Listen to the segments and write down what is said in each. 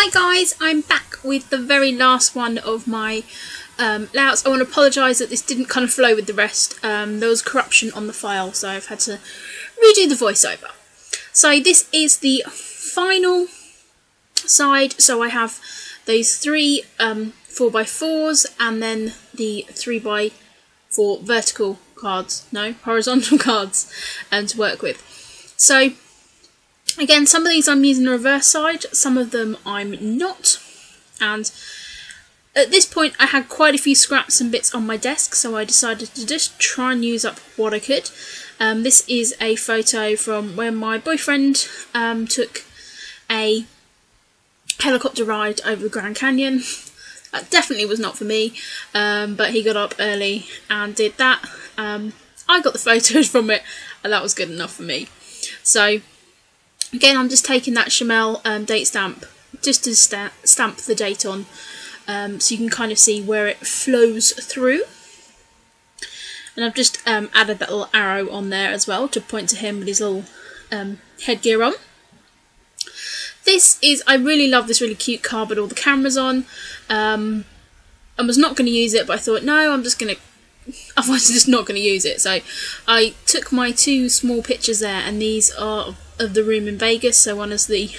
Hi guys, I'm back with the very last one of my layouts. I want to apologise that this didn't kind of flow with the rest. There was corruption on the file, so I've had to redo the voiceover. So this is the final side. So I have those three 4x4s and then the 3x4 vertical cards, no, horizontal cards to work with. So again, some of these I'm using the reverse side, some of them I'm not, and at this point I had quite a few scraps and bits on my desk, so I decided to just try and use up what I could. This is a photo from when my boyfriend took a helicopter ride over the Grand Canyon. That definitely was not for me, but he got up early and did that. I got the photos from it and that was good enough for me. So again, I'm just taking that Chamel date stamp just to stamp the date on, so you can kind of see where it flows through. And I've just added that little arrow on there as well to point to him with his little headgear on. This is, I really love this really cute card with all the cameras on. I was not going to use it, but I thought, no, I'm just going to, otherwise I'm just not going to use it. So I took my two small pictures there, and these are of the room in Vegas. So one is the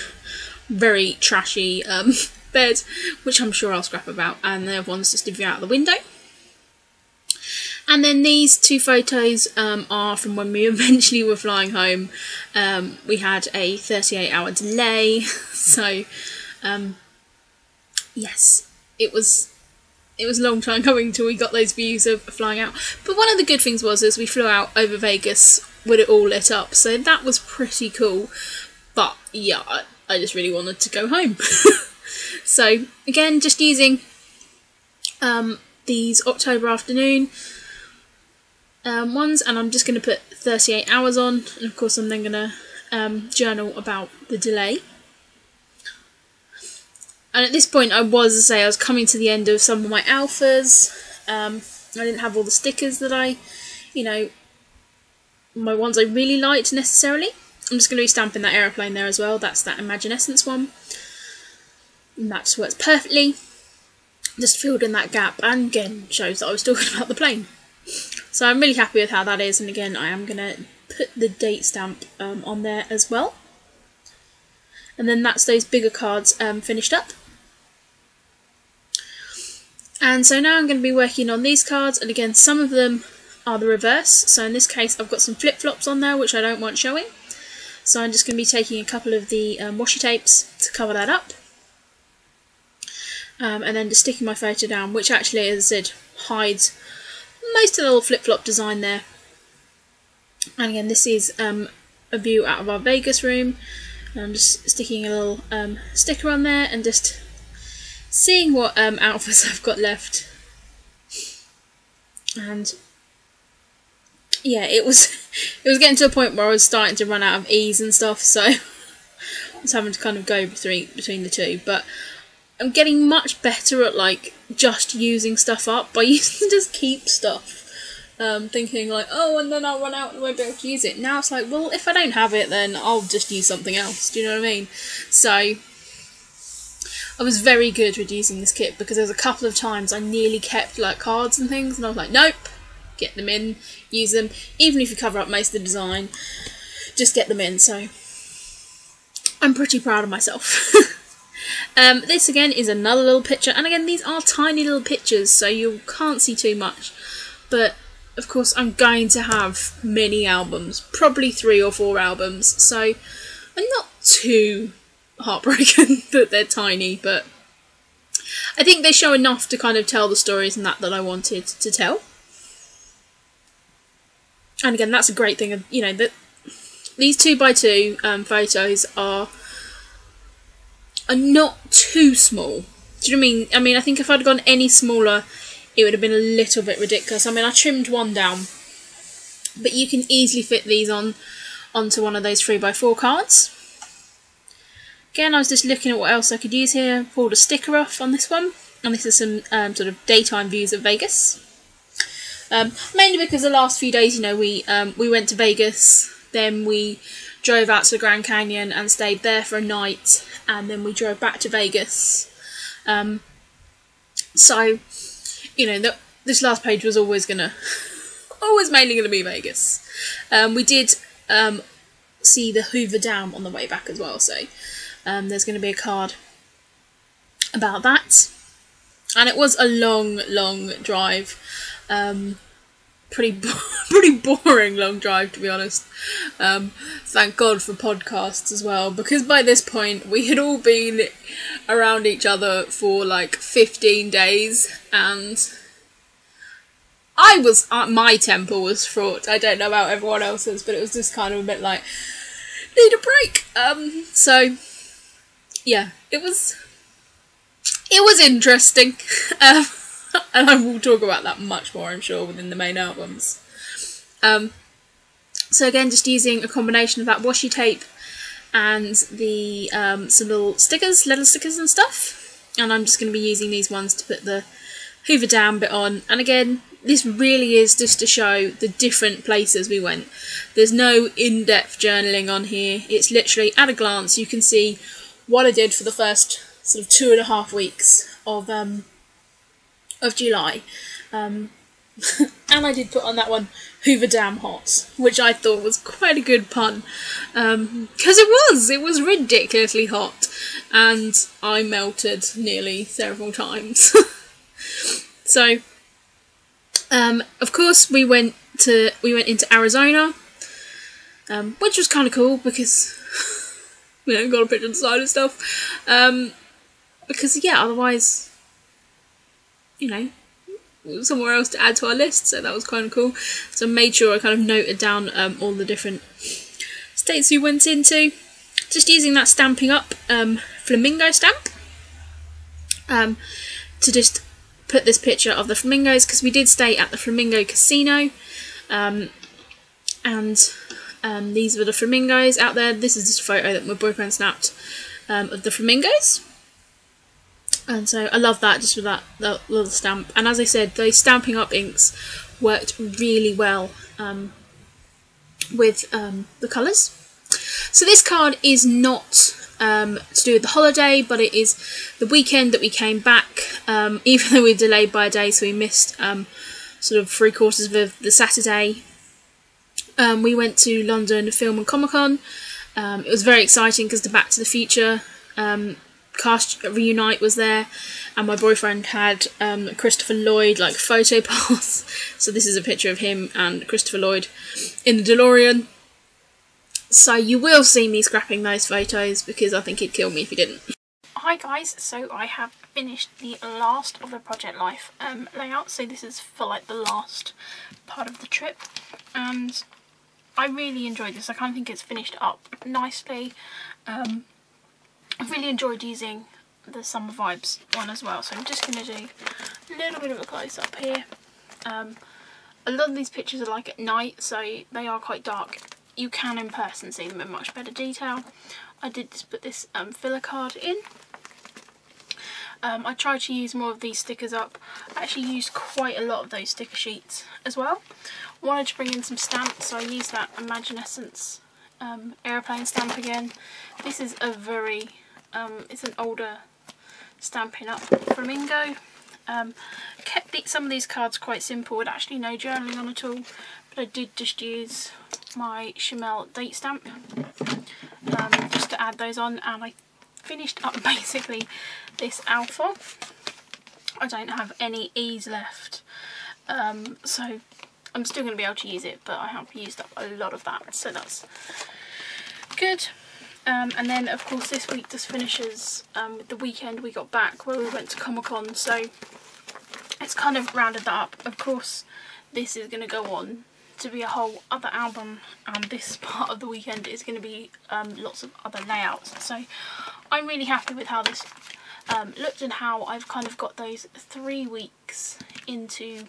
very trashy bed, which I'm sure I'll scrap about, and the other one's just a view out the window. And then these two photos are from when we eventually were flying home. We had a 38-hour delay, so yes, it was a long time coming till we got those views of flying out. But one of the good things was we flew out over Vegas with it all lit up, so that was pretty cool. But yeah, I just really wanted to go home. So again, just using these October afternoon ones, and I'm just going to put 38 hours on, and of course I'm then going to journal about the delay. And at this point I was coming to the end of some of my alphas. I didn't have all the stickers that my ones I really liked necessarily. I'm just going to be stamping that aeroplane there as well. That's that Imaginescence one. And that just works perfectly. Just filled in that gap, and again shows that I was talking about the plane. So I'm really happy with how that is, and again I am going to put the date stamp on there as well. And then that's those bigger cards finished up. And so now I'm going to be working on these cards, and again some of them are the reverse. So in this case I've got some flip-flops on there which I don't want showing. So I'm just going to be taking a couple of the washi tapes to cover that up. And then just sticking my photo down, which actually, as I said, hides most of the little flip-flop design there. And again, this is a view out of our Vegas room. I'm just sticking a little sticker on there and just seeing what alphas I've got left. And yeah, it was getting to a point where I was starting to run out of E's and stuff, so I was having to kind of go between the two. But I'm getting much better at just using stuff up. I used to just keep stuff, thinking oh, and then I'll run out and I won't be able to use it. Now it's like, well, if I don't have it, then I'll just use something else. Do you know what I mean? So I was very good with using this kit, because there was a couple of times I nearly kept cards and things, and I was like, nope, get them in, use them. Even if you cover up most of the design, just get them in. So I'm pretty proud of myself. This again is another little picture, and again these are tiny little pictures, so you can't see too much, but of course I'm going to have mini albums, probably 3 or 4 albums, so I'm not too heartbroken that they're tiny, but I think they show enough to kind of tell the stories and that I wanted to tell. And again, that's a great thing, that these 2x2 photos are not too small. Do you know what I mean? I mean, I think if I'd gone any smaller, it would have been a little bit ridiculous. I mean, I trimmed one down, but you can easily fit these onto one of those 3x4 cards. Again, I was just looking at what else I could use here. Pulled a sticker off on this one, and this is some sort of daytime views of Vegas. Mainly because the last few days, we went to Vegas Then we drove out to the Grand Canyon and stayed there for a night, and then we drove back to Vegas. So, you know, this last page was always mainly gonna be Vegas. We did see the Hoover Dam on the way back as well, so there's going to be a card about that. And it was a long drive, pretty boring long drive, to be honest. Thank God for podcasts as well, because by this point we had all been around each other for like 15 days, and my temper was fraught. I don't know about everyone else's, but it was just kind of a bit like, need a break. So yeah, it was interesting, and I will talk about that much more, I'm sure, within the main albums. So again, just using a combination of that washi tape and the some little stickers, letter stickers and stuff, and I'm just going to be using these ones to put the Hoover Dam bit on. And again, this really is just to show the different places we went. There's no in-depth journaling on here. It's literally, at a glance, you can see what I did for the first sort of 2.5 weeks of July. And I did put on that one, Hoover Dam Hot, which I thought was quite a good pun. Because it was ridiculously hot, and I melted nearly several times. So, of course, we went into Arizona, which was kind of cool because got a picture on the side and stuff. Because yeah, otherwise, somewhere else to add to our list, so that was kind of cool. So I made sure I kind of noted down all the different states we went into, just using that Stampin' Up flamingo stamp to just put this picture of the flamingos, because we did stay at the Flamingo Casino, and these were the flamingos out there. This is just a photo that my boyfriend snapped of the flamingos. And so I love that, just with that little stamp. And as I said, those Stampin' Up inks worked really well with the colours. So this card is not to do with the holiday, but it is the weekend that we came back, even though we were delayed by a day, so we missed sort of 3/4 of the Saturday. We went to London Film and Comic Con. It was very exciting because the Back to the Future cast reunite was there, and my boyfriend had Christopher Lloyd like photo pass. So this is a picture of him and Christopher Lloyd in the DeLorean. So you will see me scrapping those photos, because I think he'd kill me if he didn't. Hi guys, so I have finished the last of the Project Life layout. So this is for like the last part of the trip, and I really enjoyed this. I kind of think it's finished up nicely. I've really enjoyed using the Summer Vibes one as well, so I'm just going to do a little bit of a close up here. A lot of these pictures are like at night, so they are quite dark. You can in person see them in much better detail. I did just put this filler card in. I tried to use more of these stickers up. I actually used quite a lot of those sticker sheets as well. I wanted to bring in some stamps, so I used that Imaginescence aeroplane stamp again. This is a very, it's an older Stampin' Up flamingo. Kept some of these cards quite simple, with actually no journaling on at all, but I did just use my Chamel date stamp just to add those on, and I finished up basically this alpha. I don't have any E's left, so I'm still going to be able to use it, but I have used up a lot of that, so that's good. And then of course this week just finishes with the weekend we got back, where we went to Comic-Con, so it's kind of rounded that up. Of course this is going to go on to be a whole other album, and this part of the weekend is going to be lots of other layouts. So I'm really happy with how this looked, and how I've kind of got those 3 weeks into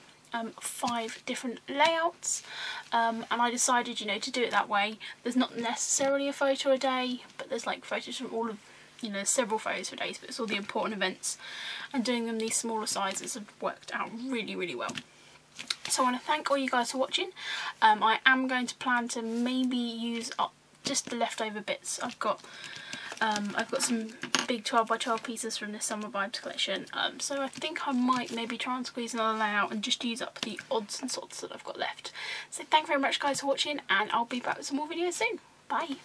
5 different layouts, and I decided, to do it that way. There's not necessarily a photo a day, but there's like photos from all of, several photos for days, but it's all the important events, and doing them these smaller sizes have worked out really, really well. So I want to thank all you guys for watching. I am going to plan to maybe use up just the leftover bits. I've got some big 12 by 12 pieces from this Summer Vibes collection, so I think I might maybe try and squeeze another layout and just use up the odds and sods that I've got left. So thank you very much guys for watching, and I'll be back with some more videos soon. Bye!